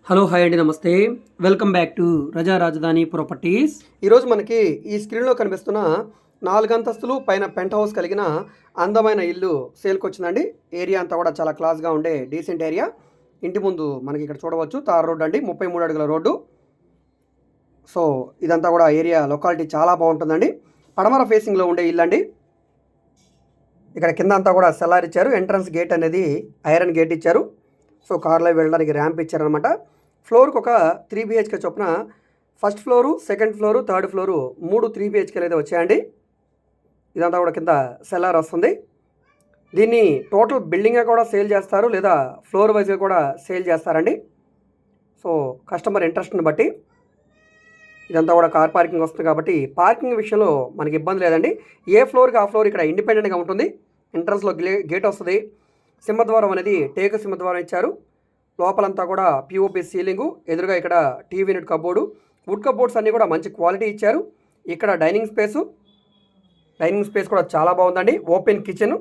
Hello hi అండి నమస్తే welcome back to రజా రాజధాని ప్రాపర్టీస్. ఈరోజు మనకి ఈ స్క్రీన్లో కనిపిస్తున్న 4 అంతస్తులు పైన పెంట్ హౌస్ కలిగిన అందమైన ఇల్లు సేల్కి వచ్చిందండి. ఏరియా అంతా కూడా చాలా క్లాస్గా ఉండే డీసెంట్ ఏరియా. ఇంటి ముందు మనకి ఇక్కడ చూడవచ్చు తార్ రోడ్డు అండి, 33 అడుగుల రోడ్డు. సో ఇదంతా కూడా ఏరియా లొకాలిటీ చాలా బాగుంటుందండి. పడమర ఫేసింగ్లో ఉండే ఇల్లు అండి. ఇక్కడ కింద అంతా కూడా సెల్లార్ ఇచ్చారు. ఎంట్రన్స్ గేట్ అనేది ఐరన్ గేట్ ఇచ్చారు. సో కార్లో వెళ్ళడానికి ర్యాంప్ ఇచ్చారనమాట. ఫ్లోర్కి ఒక 3 BHK చొప్పున first floor, second floor, third floor 3 3 BHKలు అయితే వచ్చాయండి. ఇదంతా కూడా కింద సెల్లార్ వస్తుంది. దీన్ని టోటల్ బిల్డింగ్గా కూడా సేల్ చేస్తారు, లేదా ఫ్లోర్ వైజ్గా కూడా సేల్ చేస్తారండి. సో కస్టమర్ ఇంట్రెస్ట్ని బట్టి ఇదంతా కూడా కార్ పార్కింగ్ వస్తుంది కాబట్టి పార్కింగ్ విషయంలో మనకి ఇబ్బంది లేదండి. ఏ ఫ్లోర్కి ఆ ఫ్లోర్ ఇక్కడ ఇండిపెండెంట్గా ఉంటుంది. ఎంట్రన్స్లో గేట్ వస్తుంది. సింహద్వారం అనేది టేకు సింహద్వారం ఇచ్చారు. లోపలంతా కూడా పిఓపి సీలింగు, ఎదురుగా ఇక్కడ TV unit cupboard, would cupboards అన్నీ కూడా మంచి క్వాలిటీ ఇచ్చారు. ఇక్కడ డైనింగ్ స్పేస్ కూడా చాలా బాగుందండి. ఓపెన్ కిచెన్,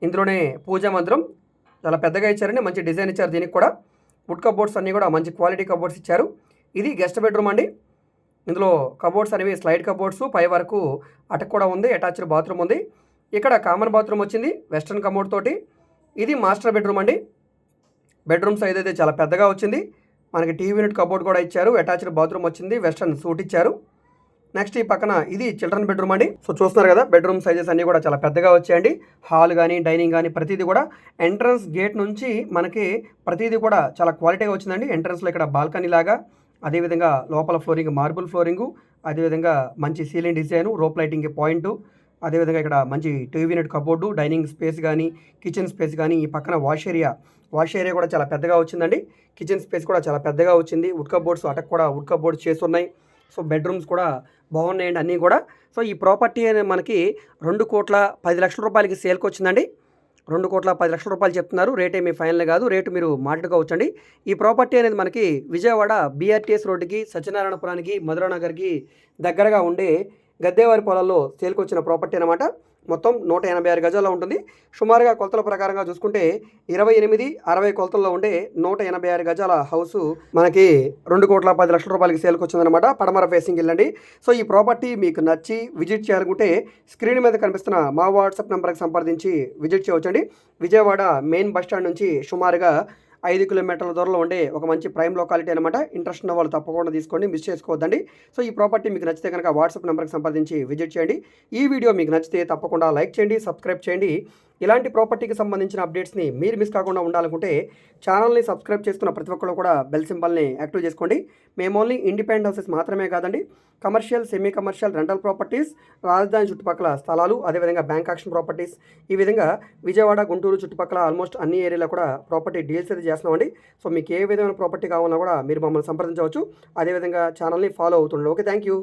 ఇందులోనే పూజా మందిరం చాలా పెద్దగా ఇచ్చారండి. మంచి డిజైన్ ఇచ్చారు. దీనికి కూడా వుడ్ కబోర్డ్స్ అన్నీ కూడా మంచి క్వాలిటీ కబోర్డ్స్ ఇచ్చారు. ఇది గెస్ట్ బెడ్రూమ్ అండి. ఇందులో కబోర్డ్స్ అనేవి స్లైడ్ కబోర్డ్స్, పై వరకు అటక్ కూడా ఉంది. అటాచ్డ్ బాత్రూమ్ ఉంది. ఇక్కడ కామన్ బాత్రూమ్ వచ్చింది వెస్ట్రన్ కమోడ్ తోటి. ఇది మాస్టర్ బెడ్రూమ్ అండి. బెడ్రూమ్ సైజ్ అయితే చాలా పెద్దగా వచ్చింది. మనకి టీవీ యూనిట్ కబోర్డ్ కూడా ఇచ్చారు. అటాచ్డ్ బాత్రూమ్ వచ్చింది. వెస్ట్రన్ సూట్ ఇచ్చారు. నెక్స్ట్ ఈ పక్కన ఇది చిల్డ్రన్ బెడ్రూమ్ అండి. సో చూస్తున్నారు కదా, బెడ్రూమ్ సైజెస్ అన్నీ కూడా చాలా పెద్దగా వచ్చాయండి. హాల్ కానీ డైనింగ్ కానీ ప్రతిదీ కూడా ఎంట్రన్స్ గేట్ నుంచి మనకి ప్రతిదీ కూడా చాలా క్వాలిటీగా వచ్చిందండి. ఎంట్రన్స్లో ఇక్కడ బాల్కనీ లాగా, అదేవిధంగా లోపల ఫ్లోరింగ్ మార్బుల్ ఫ్లోరింగు, అదేవిధంగా మంచి ceiling design, rope lighting point, అదేవిధంగా ఇక్కడ మంచి TV unit cupboard, dining space కానీ కిచెన్ స్పేస్ కానీ, ఈ పక్కన వాష్ ఏరియా కూడా చాలా పెద్దగా వచ్చిందండి. కిచెన్ స్పేస్ కూడా చాలా పెద్దగా వచ్చింది. వుడ్ కబోర్డ్స్ అటక్ కూడా వుడ్ కబోర్డ్స్ చేస్తున్నాయి. సో బెడ్రూమ్స్ కూడా బాగున్నాయండి అన్నీ కూడా. సో ఈ ప్రాపర్టీ అనేది మనకి 2,10,00,000 రూపాయలకి సేల్కి వచ్చిందండి. 2,10,00,000 రూపాయలు చెప్తున్నారు. రేట్ ఏమీ ఫైనల్ కాదు, రేటు మీరు మాట్లాడుకోవచ్చండి. ఈ ప్రాపర్టీ అనేది మనకి విజయవాడ BRTS రోడ్డుకి, సత్యనారాయణపురానికి, మధురా నగర్కి దగ్గరగా ఉండే గద్దేవారి పొలాల్లో సేల్కి వచ్చిన ప్రాపర్టీ అనమాట. మొత్తం 186 గజాల్లో ఉంటుంది. సుమారుగా కొలతల ప్రకారంగా చూసుకుంటే 28-60 కొలతల్లో ఉండే 186 గజాల హౌస్ మనకి 2,10,00,000 రూపాయలకి సేల్కి వచ్చిందనమాట. పడమర ఫేసింగ్ వెళ్ళండి. సో ఈ ప్రాపర్టీ మీకు నచ్చి విజిట్ చేయాలనుకుంటే స్క్రీన్ మీద కనిపిస్తున్న మా వాట్సాప్ నెంబర్కి సంప్రదించి విజిట్ చేయవచ్చండి. విజయవాడ మెయిన్ బస్ స్టాండ్ నుంచి సుమారుగా 5 కిలోమీటర్ల దూరంలో ఉండే ఒక మంచి ప్రైమ్ లొకాలిటీ అనమాట. ఇంట్రెస్ట్ ఉన్న వాళ్ళు తప్పకుండా తీసుకోండి, మిస్ చేసుకోవద్దండి. సో ఈ ప్రాపర్టీ మీకు నచ్చితే కనుక వాట్సాప్ నెంబర్కి సంప్రదించి విజిట్ చేయండి. ఈ వీడియో మీకు నచ్చితే తప్పకుండా లైక్ చేయండి, సబ్స్క్రైబ్ చేయండి. ఇలాంటి ప్రాపర్టీకి సంబంధించిన అప్డేట్స్ని మీరు మిస్ కాకుండా ఉండాలనుకుంటే ఛానల్ని సబ్స్క్రైబ్ చేసుకున్న ప్రతి ఒక్కరు కూడా బెల్ సింబల్ని యాక్టివ్ చేసుకోండి. మేము ఓన్లీ ఇండిపెండెంట్ హౌసెస్ మాత్రమే కాదండి, commercial, semi commercial, rental properties, రాజధాని చుట్టుపక్కల స్థలాలు, అదేవిధంగా బ్యాంక్ యాక్షన్ ప్రాపర్టీస్, ఈ విధంగా విజయవాడ, గుంటూరు చుట్టుపక్కల ఆల్మోస్ట్ అన్ని ఏరియాలో కూడా ప్రాపర్టీ డీల్స్ అయితే చేస్తున్నామండి. సో మీకు ఏ విధమైన ప్రాపర్టీ కావాలన్నా కూడా మీరు మమ్మల్ని సంప్రదించవచ్చు. అదేవిధంగా ఛానల్ని ఫాలో అవుతుండండి. Okay, thank you.